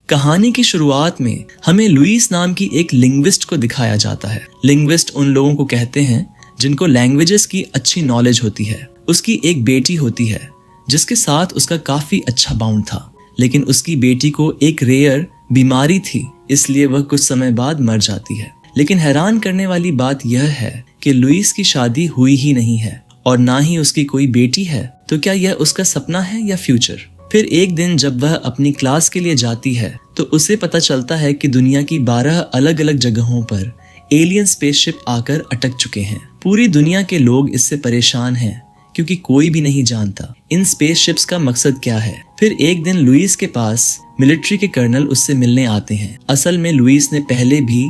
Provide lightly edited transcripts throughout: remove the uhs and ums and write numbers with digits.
कहानी की शुरुआत में हमें लुइस नाम की एक लिंग्विस्ट को दिखाया जाता है। लिंग्विस्ट उन लोगों को कहते हैं जिनको लैंग्वेजेस की अच्छी नॉलेज होती है। उसकी एक बेटी होती है जिसके साथ उसका काफी अच्छा बाउंड था, लेकिन उसकी बेटी को एक रेयर बीमारी थी, इसलिए वह कुछ समय बाद मर जाती है। लेकिन हैरान करने वाली बात यह है कि लुइस की शादी हुई ही नहीं है और ना ही उसकी कोई बेटी है। तो क्या यह उसका सपना है या फ्यूचर? फिर एक दिन जब वह अपनी क्लास के लिए जाती है तो उसे पता चलता है कि दुनिया की 12 अलग अलग जगहों पर एलियन स्पेसशिप आकर अटक चुके हैं। पूरी दुनिया के लोग इससे परेशान हैं क्योंकि कोई भी नहीं जानता इन स्पेसशिप्स का मकसद क्या है। फिर एक दिन लुइस के पास मिलिट्री के कर्नल उससे मिलने आते हैं। असल में लुइस ने पहले भी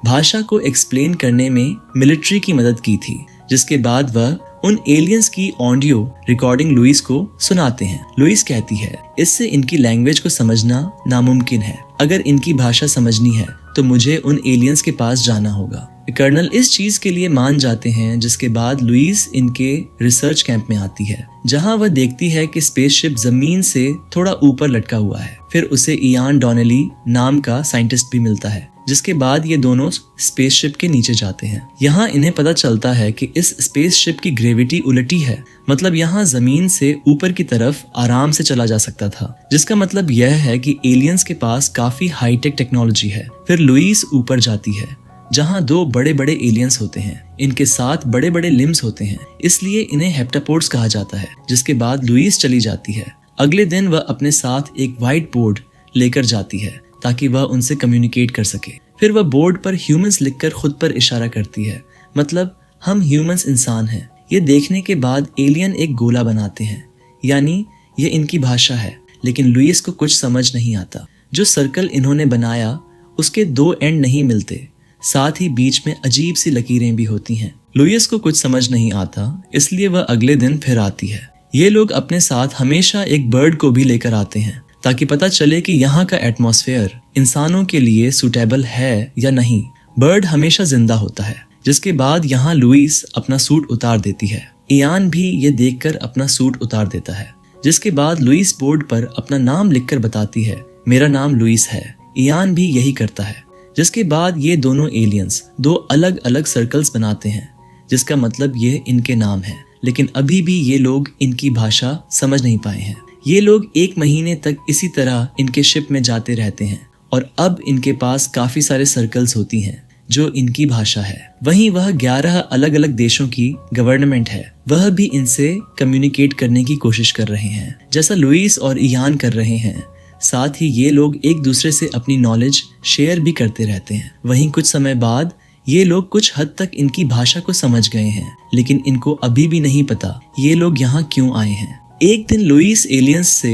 भाषा को एक्सप्लेन करने में मिलिट्री की मदद की थी, जिसके बाद वह उन एलियंस की ऑडियो रिकॉर्डिंग लुइस को सुनाते हैं। लुइस कहती है इससे इनकी लैंग्वेज को समझना नामुमकिन है। अगर इनकी भाषा समझनी है तो मुझे उन एलियंस के पास जाना होगा। कर्नल इस चीज के लिए मान जाते हैं, जिसके बाद लुइस इनके रिसर्च कैंप में आती है जहां वह देखती है कि स्पेसशिप जमीन से थोड़ा ऊपर लटका हुआ है। फिर उसे इयान डॉनेली नाम का साइंटिस्ट भी मिलता है, जिसके बाद ये दोनों स्पेसशिप के नीचे जाते हैं। यहाँ इन्हें पता चलता है कि इस स्पेसशिप की ग्रेविटी उलटी है, मतलब यहाँ जमीन से ऊपर की तरफ आराम से चला जा सकता था, जिसका मतलब यह है कि एलियंस के पास काफी हाईटेक टेक्नोलॉजी है। फिर लुइस ऊपर जाती है जहाँ 2 बड़े बड़े एलियंस होते हैं। इनके साथ बड़े बड़े लिम्स होते हैं, इसलिए इन्हें हेप्टापोड्स कहा जाता है। जिसके बाद लुइस चली जाती है। अगले दिन वह अपने साथ एक व्हाइट बोर्ड लेकर जाती है ताकि वह उनसे कम्युनिकेट कर सके। फिर वह बोर्ड पर ह्यूमंस लिखकर खुद पर इशारा करती है, मतलब हम ह्यूमंस इंसान हैं। ये देखने के बाद एलियन एक गोला बनाते हैं, यानी ये इनकी भाषा है। लेकिन लुइस को कुछ समझ नहीं आता। जो सर्कल इन्होंने बनाया उसके 2 एंड नहीं मिलते, साथ ही बीच में अजीब सी लकीरें भी होती हैं। लुइस को कुछ समझ नहीं आता, इसलिए वह अगले दिन फिर आती है। ये लोग अपने साथ हमेशा एक बर्ड को भी लेकर आते हैं ताकि पता चले कि यहाँ का एटमॉस्फेयर इंसानों के लिए सूटेबल है या नहीं। बर्ड हमेशा जिंदा होता है। जिसके बाद यहाँ लुइस अपना सूट उतार देती है। इयान भी ये देखकर अपना सूट उतार देता है। जिसके बाद लुइस बोर्ड पर अपना नाम लिखकर बताती है, मेरा नाम लुइस है। इयान भी यही करता है। जिसके बाद ये दोनों एलियंस 2 अलग अलग सर्कल्स बनाते हैं, जिसका मतलब ये इनके नाम है। लेकिन अभी भी ये लोग इनकी भाषा समझ नहीं पाए हैं। ये लोग 1 महीने तक इसी तरह इनके शिप में जाते रहते हैं और अब इनके पास काफी सारे सर्कल्स होती हैं जो इनकी भाषा है। वहीं वह 11 अलग अलग देशों की गवर्नमेंट है, वह भी इनसे कम्युनिकेट करने की कोशिश कर रहे हैं, जैसा लुइस और इयान कर रहे हैं। साथ ही ये लोग एक दूसरे से अपनी नॉलेज शेयर भी करते रहते हैं। वहीं कुछ समय बाद ये लोग कुछ हद तक इनकी भाषा को समझ गए हैं, लेकिन इनको अभी भी नहीं पता ये लोग यहाँ क्यों आए हैं। एक दिन लुइस एलियंस से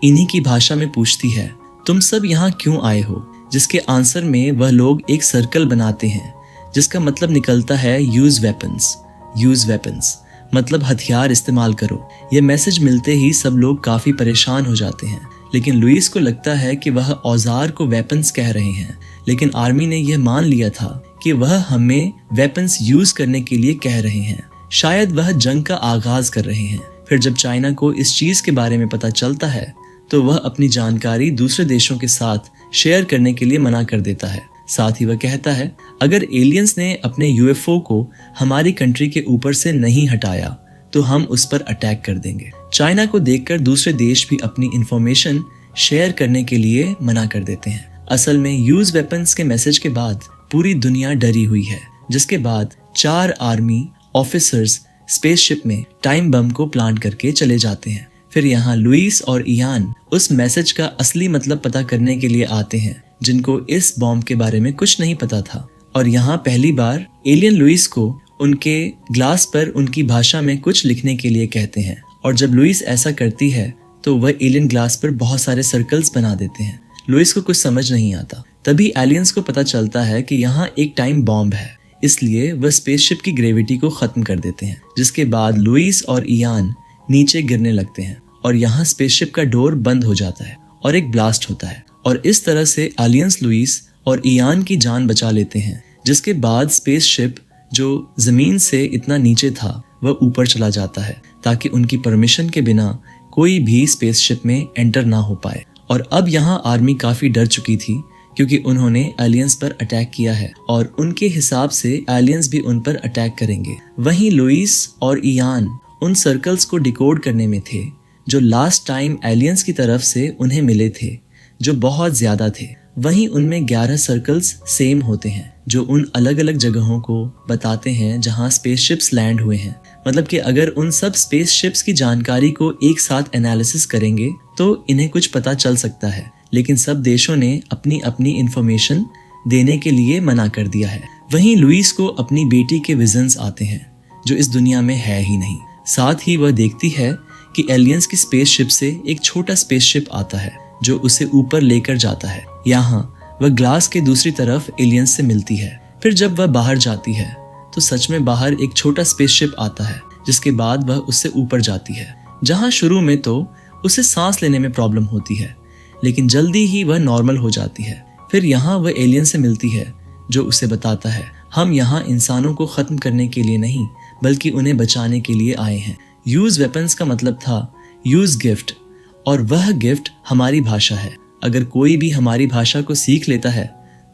इन्हीं की भाषा में पूछती है, तुम सब यहाँ क्यों आए हो? जिसके आंसर में वह लोग एक सर्कल बनाते हैं, जिसका मतलब निकलता है यूज वेपन्स। यूज वेपन्स मतलब हथियार इस्तेमाल करो। ये मैसेज मिलते ही सब लोग काफी परेशान हो जाते हैं, लेकिन लुइस को लगता है कि वह औजार को वेपन्स कह रहे हैं। लेकिन आर्मी ने यह मान लिया था कि वह हमें वेपन्स यूज करने के लिए कह रहे हैं। शायद वह जंग का आगाज कर रहे हैं। फिर जब चाइना को इस चीज के बारे में पता चलता है तो वह अपनी जानकारी दूसरे देशों के साथ शेयर करने के लिए मना कर देता है। साथ ही वह कहता है, अगर एलियंस ने अपने यूएफओ को हमारी कंट्री के ऊपर से नहीं हटाया तो हम उस पर अटैक कर देंगे। चाइना को देखकर दूसरे देश भी अपनी इंफॉर्मेशन शेयर करने के लिए मना कर देते हैं। असल में यूज वेपन्स के मैसेज के बाद पूरी दुनिया डरी हुई है, जिसके बाद 4 आर्मी ऑफिसर्स स्पेसशिप में टाइम बम को प्लांट करके चले जाते हैं। फिर यहाँ लुइस और इयान उस मैसेज का असली मतलब पता करने के लिए आते हैं, जिनको इस बॉम्ब के बारे में कुछ नहीं पता था। और यहाँ पहली बार एलियन लुइस को उनके ग्लास पर उनकी भाषा में कुछ लिखने के लिए कहते हैं, और जब लुइस ऐसा करती है तो वह एलियन ग्लास पर बहुत सारे सर्कल्स बना देते हैं। लुइस को कुछ समझ नहीं आता। तभी एलियंस को पता चलता है कि यहाँ एक टाइम बॉम्ब है, इसलिए वह स्पेसशिप की ग्रेविटी को खत्म कर देते हैं। जिसके बाद लुइस और इयान नीचे गिरने लगते हैं और यहाँ स्पेसशिप का डोर बंद हो जाता है और एक ब्लास्ट होता है, और इस तरह से एलियंस लुइस और इयान की जान बचा लेते हैं। जिसके बाद स्पेसशिप जो जमीन से इतना नीचे था वह ऊपर चला जाता है ताकि उनकी परमिशन के बिना कोई भी स्पेसशिप में एंटर ना हो पाए। और अब यहाँ आर्मी काफी डर चुकी थी क्योंकि उन्होंने एलियंस पर अटैक किया है और उनके हिसाब से एलियंस भी उन पर अटैक करेंगे। वहीं लुइस और इयान उन सर्कल्स को डिकोड करने में थे जो लास्ट टाइम एलियंस की तरफ से उन्हें मिले थे, जो बहुत ज्यादा थे। वहीं उनमें 11 सर्कल्स सेम होते हैं जो उन अलग अलग जगहों को बताते हैं जहां स्पेसशिप्स लैंड हुए हैं। मतलब कि अगर उन सब स्पेसशिप्स की जानकारी को एक साथ एनालिसिस करेंगे तो इन्हें कुछ पता चल सकता है, लेकिन सब देशों ने अपनी अपनी इंफॉर्मेशन देने के लिए मना कर दिया है। वहीं लुइस को अपनी बेटी के विजन्स आते हैं जो इस दुनिया में है ही नहीं। साथ ही वह देखती है कि एलियंस की स्पेसशिप से एक छोटा स्पेसशिप आता है जो उसे ऊपर लेकर जाता है। यहाँ वह ग्लास के दूसरी तरफ एलियंस से मिलती है। फिर जब वह बाहर जाती है तो सच में बाहर एक छोटा स्पेसशिप आता है, जिसके बाद वह उससे ऊपर जाती है। जहाँ शुरू में तो उसे सांस लेने में प्रॉब्लम होती है, लेकिन जल्दी ही वह नॉर्मल हो जाती है। फिर यहाँ वह एलियन से मिलती है जो उसे बताता है, हम यहाँ इंसानों को खत्म करने के लिए नहीं बल्कि उन्हें बचाने के लिए आए हैं। यूज वेपन्स का मतलब था यूज गिफ्ट, और वह गिफ्ट हमारी भाषा है। अगर कोई भी हमारी भाषा को सीख लेता है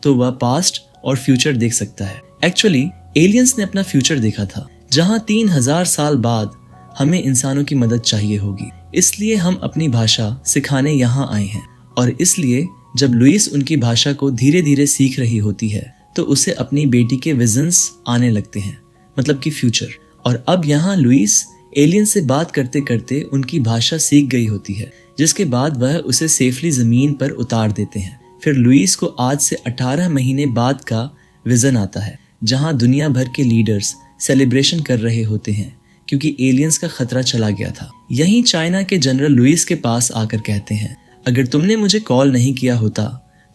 तो वह पास्ट और फ्यूचर देख सकता है। एक्चुअली एलियंस ने अपना फ्यूचर देखा था जहाँ 3000 साल बाद हमें इंसानों की मदद चाहिए होगी, इसलिए हम अपनी भाषा सिखाने यहाँ आए हैं। और इसलिए जब लुइस उनकी भाषा को धीरे धीरे सीख रही होती है तो उसे अपनी बेटी के विजन्स आने लगते हैं, मतलब कि फ्यूचर। और अब यहाँ लुइस एलियन से बात करते करते उनकी भाषा सीख गई होती है, जिसके बाद वह उसे सेफली जमीन पर उतार देते हैं। फिर लुइस को आज से 18 महीने बाद का विजन आता है जहाँ दुनिया भर के लीडर्स सेलिब्रेशन कर रहे होते हैं क्योंकि एलियंस का खतरा चला गया था। यहीं चाइना के जनरल लुइस के पास आकर कहते हैं, अगर तुमने मुझे कॉल नहीं किया होता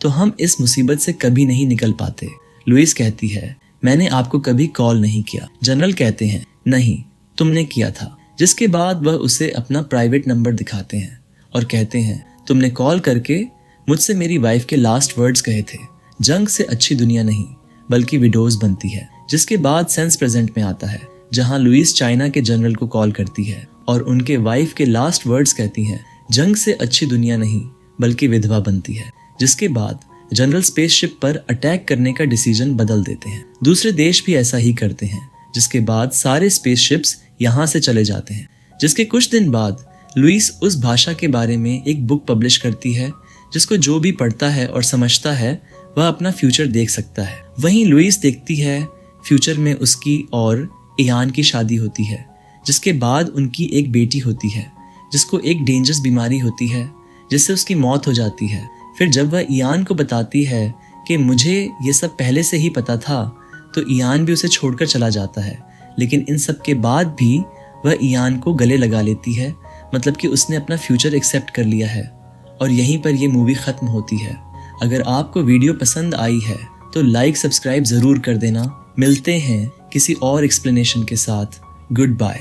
तो हम इस मुसीबत से कभी नहीं निकल पाते। लुइस कहती है, मैंने आपको कभी कॉल नहीं किया। जनरल कहते हैं, नहीं तुमने किया था। जिसके बाद वह उसे अपना प्राइवेट नंबर दिखाते हैं और कहते हैं, तुमने कॉल करके मुझसे मेरी वाइफ के लास्ट वर्ड्स कहे थे, जंग से अच्छी दुनिया नहीं बल्कि विडोज बनती है। जिसके बाद सेंस प्रेजेंट में आता है जहां लुइस चाइना के जनरल को कॉल करती है और उनके वाइफ के लास्ट वर्ड्स कहती हैं, जंग से अच्छी दुनिया नहीं बल्कि विधवा बनती है। जिसके बाद जनरल स्पेसशिप पर अटैक करने का डिसीजन बदल देते हैं। दूसरे देश भी ऐसा ही करते हैं, जिसके बाद सारे स्पेसशिप्स यहाँ से चले जाते हैं। जिसके कुछ दिन बाद लुइस उस भाषा के बारे में एक बुक पब्लिश करती है जिसको जो भी पढ़ता है और समझता है वह अपना फ्यूचर देख सकता है। वहीं लुइस देखती है फ्यूचर में उसकी और इयान की शादी होती है, जिसके बाद उनकी एक बेटी होती है जिसको एक डेंजरस बीमारी होती है जिससे उसकी मौत हो जाती है। फिर जब वह इयान को बताती है कि मुझे ये सब पहले से ही पता था, तो इयान भी उसे छोड़कर चला जाता है। लेकिन इन सब के बाद भी वह इयान को गले लगा लेती है, मतलब कि उसने अपना फ्यूचर एक्सेप्ट कर लिया है। और यहीं पर ये मूवी ख़त्म होती है। अगर आपको वीडियो पसंद आई है तो लाइक सब्सक्राइब ज़रूर कर देना। मिलते हैं किसी और एक्सप्लेनेशन के साथ। Good bye.